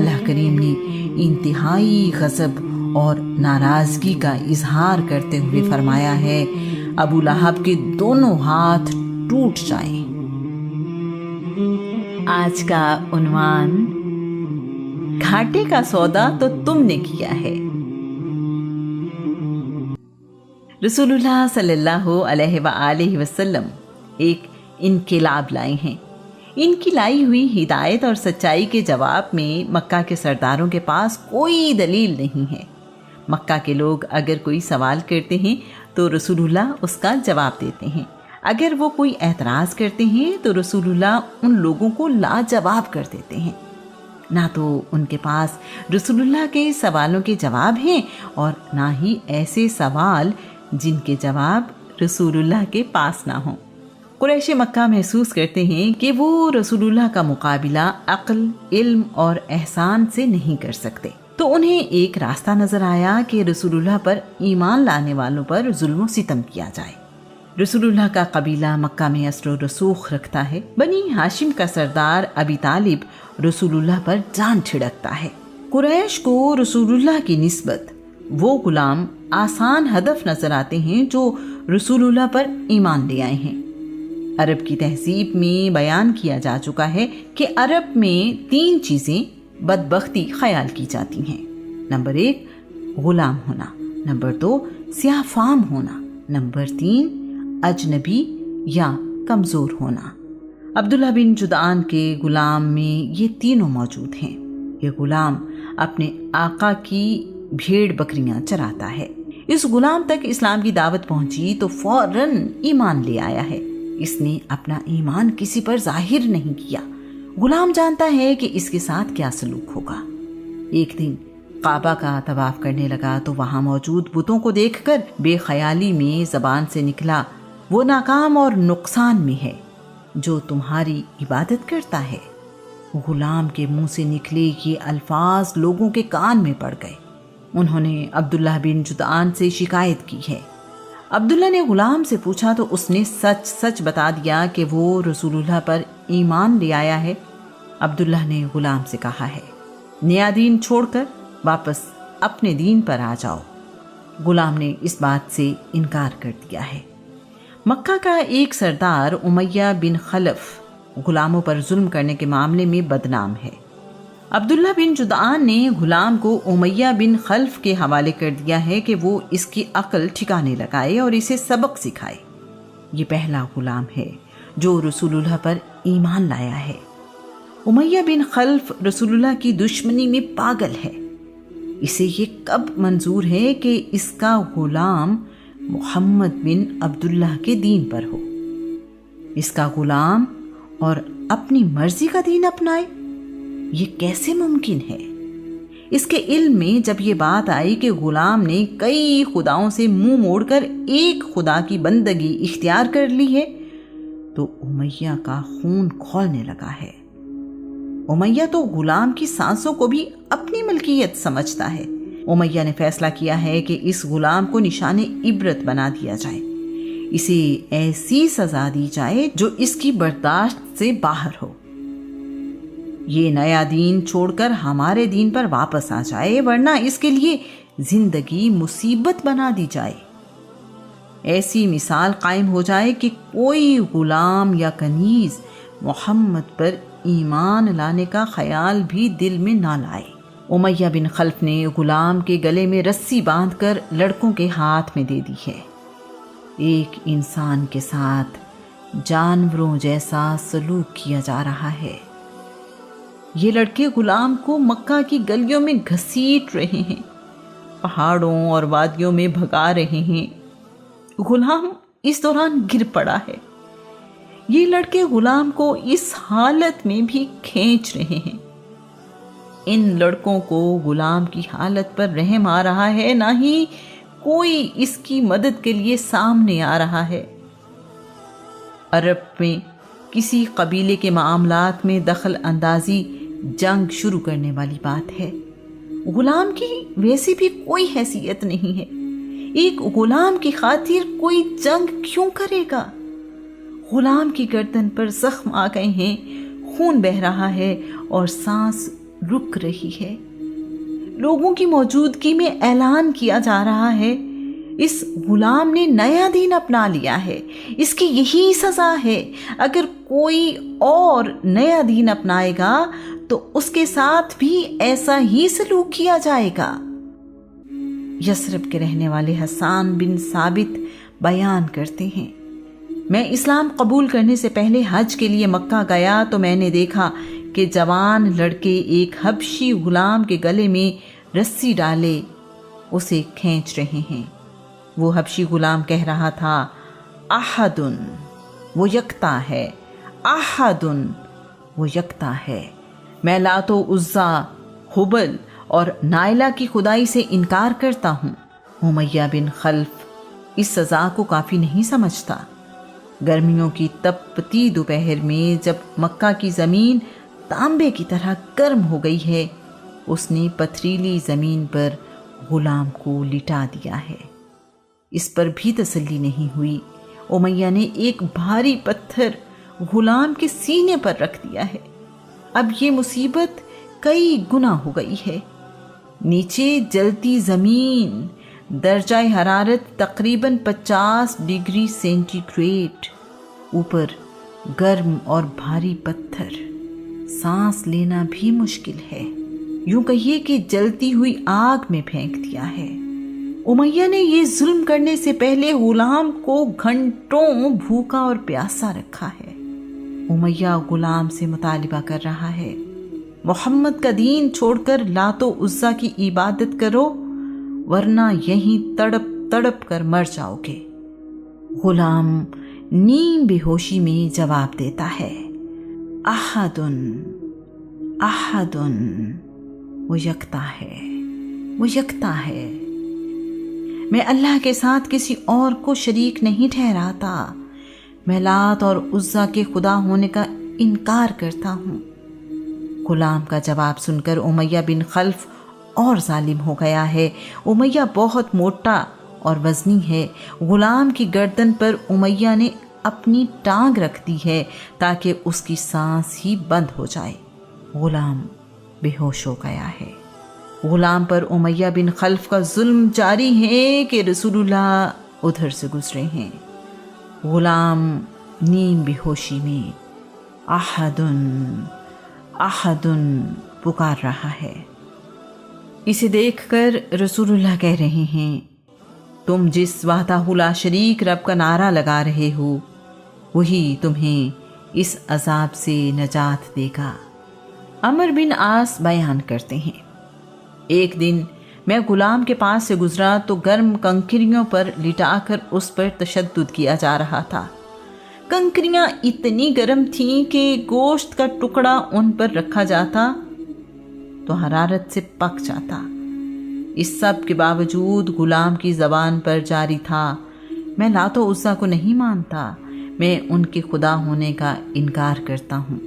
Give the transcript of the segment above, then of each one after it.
اللہ کریم نے انتہائی غضب اور ناراضگی کا اظہار کرتے ہوئے فرمایا ہے، ابو لہب کے دونوں ہاتھ ٹوٹ جائیں۔ آج کا عنوان، گھاٹے کا سودا تو تم نے کیا ہے۔ رسول اللہ صلی اللہ علیہ وآلہ وسلم ایک انقلاب لائے ہیں۔ ان کی لائی ہوئی ہدایت اور سچائی کے جواب میں مکہ کے سرداروں کے پاس کوئی دلیل نہیں ہے۔ مکہ کے لوگ اگر کوئی سوال کرتے ہیں تو رسول اللہ اس کا جواب دیتے ہیں، اگر وہ کوئی اعتراض کرتے ہیں تو رسول اللہ ان لوگوں کو لاجواب کر دیتے ہیں۔ نہ تو ان کے پاس رسول اللہ کے سوالوں کے جواب ہیں اور نہ ہی ایسے سوال جن کے جواب رسول اللہ کے پاس نہ ہوں۔ قریش مکہ محسوس کرتے ہیں کہ وہ رسول اللہ کا مقابلہ عقل، علم اور احسان سے نہیں کر سکتے، تو انہیں ایک راستہ نظر آیا کہ رسول اللہ پر ایمان لانے والوں پر ظلم و ستم کیا جائے۔ رسول اللہ کا قبیلہ مکہ میں اثر و رسوخ رکھتا ہے۔ بنی ہاشم کا سردار ابی طالب رسول اللہ پر جان چھڑکتا ہے۔ قریش کو رسول اللہ کی نسبت وہ غلام آسان ہدف نظر آتے ہیں جو رسول اللہ پر ایمان لے آئے ہیں۔ عرب کی تہذیب میں بیان کیا جا چکا ہے کہ عرب میں 3 چیزیں بدبختی خیال کی جاتی ہیں۔ نمبر 1 غلام ہونا، نمبر 2 سیاہ فام ہونا، نمبر 3 اجنبی یا کمزور ہونا۔ عبداللہ بن جدعان کے غلام میں یہ تینوں موجود ہیں۔ یہ غلام اپنے آقا کی بھیڑ بکریاں چراتا ہے۔ اس غلام تک اسلام کی دعوت پہنچی تو فوراً ایمان لے آیا ہے۔ اس نے اپنا ایمان کسی پر ظاہر نہیں کیا۔ غلام جانتا ہے کہ اس کے ساتھ کیا سلوک ہوگا۔ ایک دن کعبہ کا طواف کرنے لگا تو وہاں موجود بتوں کو دیکھ کر بے خیالی میں زبان سے نکلا، وہ ناکام اور نقصان میں ہے جو تمہاری عبادت کرتا ہے۔ غلام کے منہ سے نکلے یہ الفاظ لوگوں کے کان میں پڑ گئے۔ انہوں نے عبداللہ بن جدعان سے شکایت کی ہے۔ عبداللہ نے غلام سے پوچھا تو اس نے سچ سچ بتا دیا کہ وہ رسول اللہ پر ایمان لے آیا ہے۔ عبداللہ نے غلام سے کہا ہے، نیا دین چھوڑ کر واپس اپنے دین پر آ جاؤ۔ غلام نے اس بات سے انکار کر دیا ہے۔ مکہ کا ایک سردار امیہ بن خلف غلاموں پر ظلم کرنے کے معاملے میں بدنام ہے۔ عبداللہ بن جدعان نے غلام کو امیہ بن خلف کے حوالے کر دیا ہے کہ وہ اس کی عقل ٹھکانے لگائے اور اسے سبق سکھائے۔ یہ پہلا غلام ہے جو رسول اللہ پر ایمان لایا ہے۔ امیہ بن خلف رسول اللہ کی دشمنی میں پاگل ہے۔ اسے یہ کب منظور ہے کہ اس کا غلام محمد بن عبداللہ کے دین پر ہو؟ اس کا غلام اور اپنی مرضی کا دین اپنائے، یہ کیسے ممکن ہے؟ اس کے علم میں جب یہ بات آئی کہ غلام نے کئی خداؤں سے منہ موڑ کر ایک خدا کی بندگی اختیار کر لی ہے تو امیہ کا خون کھولنے لگا ہے۔ امیہ تو غلام کی سانسوں کو بھی اپنی ملکیت سمجھتا ہے۔ امیہ نے فیصلہ کیا ہے کہ اس غلام کو نشان عبرت بنا دیا جائے، اسے ایسی سزا دی جائے جو اس کی برداشت سے باہر ہو۔ یہ نیا دین چھوڑ کر ہمارے دین پر واپس آ جائے، ورنہ اس کے لیے زندگی مصیبت بنا دی جائے۔ ایسی مثال قائم ہو جائے کہ کوئی غلام یا کنیز محمد پر ایمان لانے کا خیال بھی دل میں نہ لائے۔ امیہ بن خلف نے غلام کے گلے میں رسی باندھ کر لڑکوں کے ہاتھ میں دے دی ہے۔ ایک انسان کے ساتھ جانوروں جیسا سلوک کیا جا رہا ہے۔ یہ لڑکے غلام کو مکہ کی گلیوں میں گھسیٹ رہے ہیں، پہاڑوں اور وادیوں میں بھگا رہے ہیں۔ غلام اس دوران گر پڑا ہے۔ یہ لڑکے غلام کو اس حالت میں بھی کھینچ رہے ہیں۔ ان لڑکوں کو غلام کی حالت پر رحم آ رہا ہے، نہ ہی کوئی اس کی مدد کے لیے سامنے آ رہا ہے۔ عرب میں کسی قبیلے کے معاملات میں دخل اندازی جنگ شروع کرنے والی بات ہے۔ غلام کی ویسے بھی کوئی حیثیت نہیں ہے۔ ایک غلام کی خاطر کوئی جنگ کیوں کرے گا؟ غلام کی گردن پر زخم آ گئے ہیں، خون بہہ رہا ہے اور سانس رک رہی ہے۔ لوگوں کی موجودگی میں اعلان کیا جا رہا ہے، اس غلام نے نیا دین اپنا لیا ہے، اس کی یہی سزا ہے۔ اگر کوئی اور نیا دین اپنائے گا تو اس کے ساتھ بھی ایسا ہی سلوک کیا جائے گا۔ یثرب کے رہنے والے حسان بن ثابت بیان کرتے ہیں، میں اسلام قبول کرنے سے پہلے حج کے لیے مکہ گیا تو میں نے دیکھا کہ جوان لڑکے ایک حبشی غلام کے گلے میں رسی ڈالے اسے کھینچ رہے ہیں۔ وہ حبشی غلام کہہ رہا تھا، احدن، وہ یکتا ہے، احدن، وہ یکتا ہے۔ میں لات و عزا، حبل اور نائلہ کی خدائی سے انکار کرتا ہوں۔ امیہ بن خلف اس سزا کو کافی نہیں سمجھتا۔ گرمیوں کی تپتی دوپہر میں جب مکہ کی زمین تانبے کی طرح گرم ہو گئی ہے، اس نے پتھریلی زمین پر غلام کو لٹا دیا ہے۔ اس پر بھی تسلی نہیں ہوئی، امیہ نے ایک بھاری پتھر غلام کے سینے پر رکھ دیا ہے۔ اب یہ مصیبت کئی گنا ہو گئی ہے۔ نیچے جلتی زمین، درجہ حرارت تقریباً 50 ڈگری سینٹی گریڈ، اوپر گرم اور بھاری پتھر، سانس لینا بھی مشکل ہے، یوں کہیے کہ جلتی ہوئی آگ میں پھینک دیا ہے۔ امیہ نے یہ ظلم کرنے سے پہلے غلام کو گھنٹوں بھوکا اور پیاسا رکھا ہے۔ امیہ غلام سے مطالبہ کر رہا ہے، محمد کا دین چھوڑ کر لات و عزا کی عبادت کرو ورنہ یہیں تڑپ تڑپ کر مر جاؤ گے۔ غلام نیم بے ہوشی میں جواب دیتا ہے، احدن، احدن، وہ یکتا ہے، وہ یکتا ہے۔ میں اللہ کے ساتھ کسی اور کو شریک نہیں ٹھہراتا، میں لات اور عزا کے خدا ہونے کا انکار کرتا ہوں۔ غلام کا جواب سن کر امیہ بن خلف اور ظالم ہو گیا ہے۔ امیہ بہت موٹا اور وزنی ہے۔ غلام کی گردن پر امیہ نے اپنی ٹانگ رکھ دی ہے تاکہ اس کی سانس ہی بند ہو جائے۔ غلام بے ہوش ہو گیا ہے۔ غلام پر امیہ بن خلف کا ظلم جاری ہے کہ رسول اللہ ادھر سے گزرے ہیں۔ غلام نیم بے ہوشی میں احدن، احدن پکار رہا ہے۔ اسے دیکھ کر رسول اللہ کہہ رہے ہیں، تم جس وحدہ لا شریک رب کا نعرہ لگا رہے ہو وہی تمہیں اس عذاب سے نجات دے گا۔ عمر بن عاص بیان کرتے ہیں، ایک دن میں غلام کے پاس سے گزرا تو گرم کنکریوں پر لٹا کر اس پر تشدد کیا جا رہا تھا۔ کنکریاں اتنی گرم تھیں کہ گوشت کا ٹکڑا ان پر رکھا جاتا تو حرارت سے پک جاتا۔ اس سب کے باوجود غلام کی زبان پر جاری تھا، میں لات و عزا کو نہیں مانتا، میں ان کے خدا ہونے کا انکار کرتا ہوں۔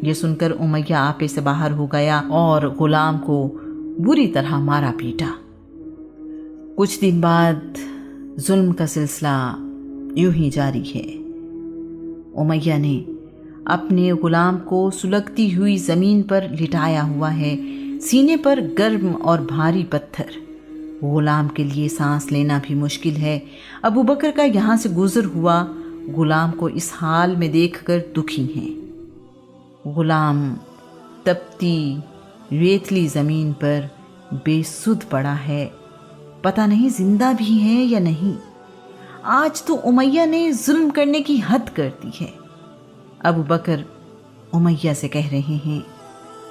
یہ سن کر امیہ آپے سے باہر ہو گیا اور غلام کو بری طرح مارا پیٹا۔ کچھ دن بعد ظلم کا سلسلہ یوں ہی جاری ہے۔ امیہ نے اپنے غلام کو سلگتی ہوئی زمین پر لٹایا ہوا ہے، سینے پر گرم اور بھاری پتھر۔ غلام کے لیے سانس لینا بھی مشکل ہے۔ ابو بکر کا یہاں سے گزر ہوا غلام کو اس حال میں دیکھ کر دکھی ہیں۔ غلام تپتی ریتلی زمین پر بے سدھ پڑا ہے، پتہ نہیں زندہ بھی ہے یا نہیں۔ آج تو امیہ نے ظلم کرنے کی حد کر دی ہے۔ ابو بکر امیہ سے کہہ رہے ہیں،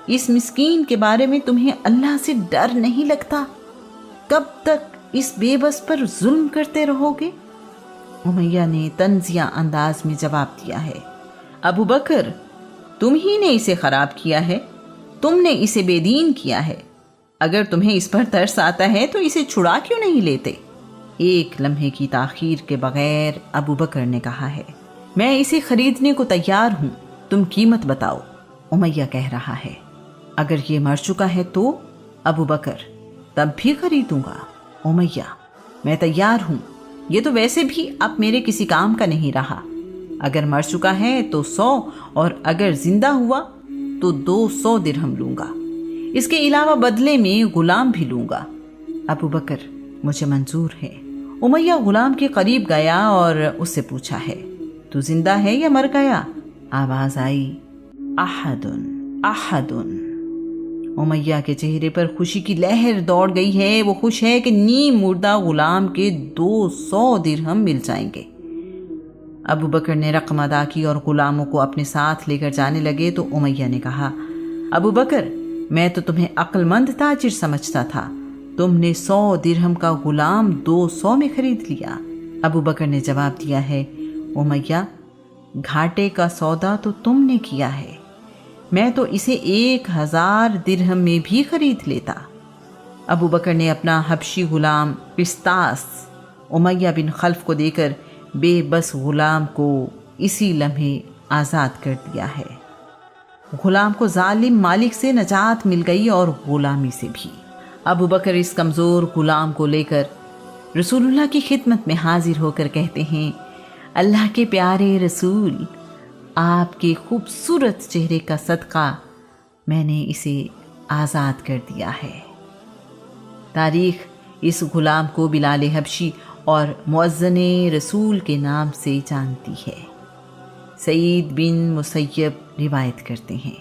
اس مسکین کے بارے میں تمہیں اللہ سے ڈر نہیں لگتا؟ کب تک اس بے بس پر ظلم کرتے رہو گے؟ امیہ نے طنزیہ انداز میں جواب دیا ہے، ابو بکر، تم ہی نے اسے خراب کیا ہے، تم نے اسے بے دین کیا ہے۔ اگر تمہیں اس پر ترس آتا ہے تو اسے چھڑا کیوں نہیں لیتے؟ ایک لمحے کی تاخیر کے بغیر ابو بکر نے کہا ہے، میں اسے خریدنے کو تیار ہوں، تم قیمت بتاؤ۔ امیہ کہہ رہا ہے، اگر یہ مر چکا ہے تو؟ ابو بکر، تب بھی خریدوں گا۔ امیہ، میں تیار ہوں، یہ تو ویسے بھی اب میرے کسی کام کا نہیں رہا۔ اگر مر چکا ہے تو 100 اور اگر زندہ ہوا تو 200 درہم لوں گا، اس کے علاوہ بدلے میں غلام بھی لوں گا۔ ابو بکر: مجھے منظور ہے۔ امیہ غلام کے قریب گیا اور اس سے پوچھا ہے، تو زندہ ہے یا مر گیا؟ آواز آئی، احد احد۔ امیہ کے چہرے پر خوشی کی لہر دوڑ گئی ہے، وہ خوش ہے کہ نیم مردہ غلام کے 200 درہم مل جائیں گے۔ ابو بکر نے رقم ادا کی اور غلاموں کو اپنے ساتھ لے کر جانے لگے تو امیہ نے کہا، ابو بکر، میں تو تمہیں عقل مند تاجر سمجھتا تھا، تم نے 100 درہم کا غلام 200 میں خرید لیا۔ ابو بکر نے جواب دیا ہے، امیہ، گھاٹے کا سودا تو تم نے کیا ہے، میں تو اسے 1000 درہم میں بھی خرید لیتا۔ ابو بکر نے اپنا حبشی غلام قسطاس امیہ بن خلف کو دے کر بے بس غلام کو اسی لمحے آزاد کر دیا ہے۔ غلام کو ظالم مالک سے نجات مل گئی اور غلامی سے بھی۔ ابو بکر اس کمزور غلام کو لے کر رسول اللہ کی خدمت میں حاضر ہو کر کہتے ہیں، اللہ کے پیارے رسول، آپ کے خوبصورت چہرے کا صدقہ میں نے اسے آزاد کر دیا ہے۔ تاریخ اس غلام کو بلال حبشی اور مؤذن رسول کے نام سے جانتی ہے۔ سعید بن مسیب روایت کرتے ہیں،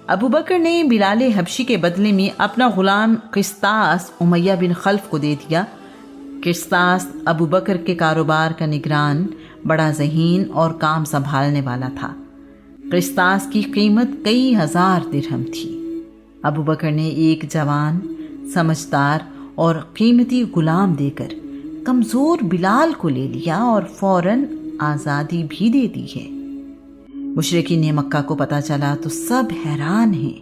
ابو بکر نے بلال حبشی کے بدلے میں اپنا غلام قسطاس امیہ بن خلف کو دے دیا۔ قسطاس ابو بکر کے کاروبار کا نگران، بڑا ذہین اور کام سنبھالنے والا تھا۔ قسطاس کی قیمت کئی ہزار درہم تھی۔ ابو بکر نے ایک جوان، سمجھدار اور قیمتی غلام دے کر کمزور بلال کو لے لیا اور فوراً آزادی بھی دے دی ہے۔ مشرکین مکہ کو پتہ چلا تو سب حیران ہیں،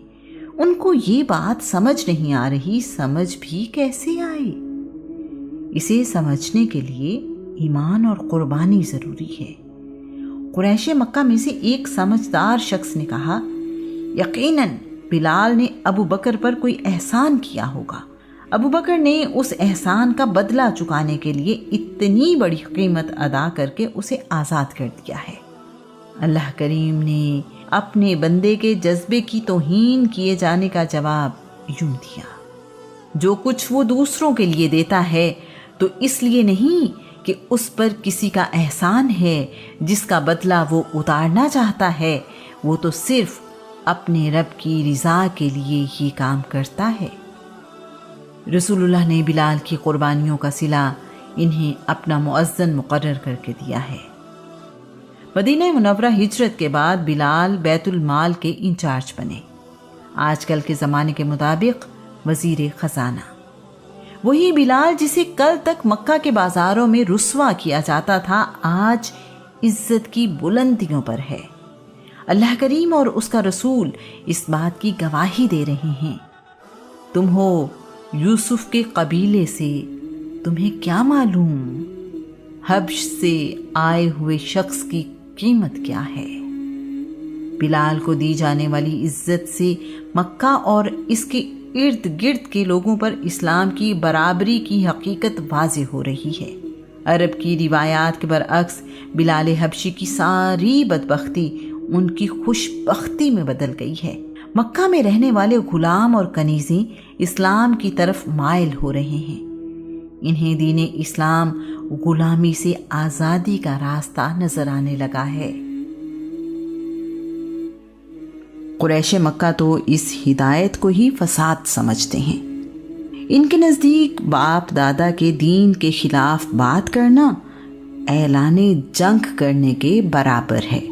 ان کو یہ بات سمجھ نہیں آ رہی، سمجھ بھی کیسے آئی؟ اسے سمجھنے کے لیے ایمان اور قربانی ضروری ہے۔ قریش مکہ میں سے ایک سمجھدار شخص نے کہا، یقیناً بلال نے ابو بکر پر کوئی احسان کیا ہوگا، ابو بکر نے اس احسان کا بدلہ چکانے کے لیے اتنی بڑی قیمت ادا کر کے اسے آزاد کر دیا ہے۔ اللہ کریم نے اپنے بندے کے جذبے کی توہین کیے جانے کا جواب یوں دیا، جو کچھ وہ دوسروں کے لیے دیتا ہے تو اس لیے نہیں کہ اس پر کسی کا احسان ہے جس کا بدلہ وہ اتارنا چاہتا ہے، وہ تو صرف اپنے رب کی رضا کے لیے یہ کام کرتا ہے۔ رسول اللہ نے بلال کی قربانیوں کا صلہ انہیں اپنا مؤذن مقرر کر کے دیا ہے۔ مدینہ منورہ ہجرت کے بعد بلال بیت المال کے انچارج بنے، آج کل کے زمانے کے مطابق وزیر خزانہ۔ وہی بلال جسے کل تک مکہ کے بازاروں میں رسوا کیا جاتا تھا، آج عزت کی بلندیوں پر ہے۔ اللہ کریم اور اس کا رسول اس بات کی گواہی دے رہے ہیں۔ تم ہو یوسف کے قبیلے سے، تمہیں کیا معلوم حبش سے آئے ہوئے شخص کی قیمت کیا ہے؟ بلال کو دی جانے والی عزت سے مکہ اور اس کے ارد گرد کے لوگوں پر اسلام کی برابری کی حقیقت واضح ہو رہی ہے۔ عرب کی روایات کے برعکس بلال حبشی کی ساری بدبختی ان کی خوش بختی میں بدل گئی ہے۔ مکہ میں رہنے والے غلام اور کنیزیں اسلام کی طرف مائل ہو رہے ہیں، انہیں دین اسلام غلامی سے آزادی کا راستہ نظر آنے لگا ہے۔ قریش مکہ تو اس ہدایت کو ہی فساد سمجھتے ہیں۔ ان کے نزدیک باپ دادا کے دین کے خلاف بات کرنا اعلان جنگ کرنے کے برابر ہے۔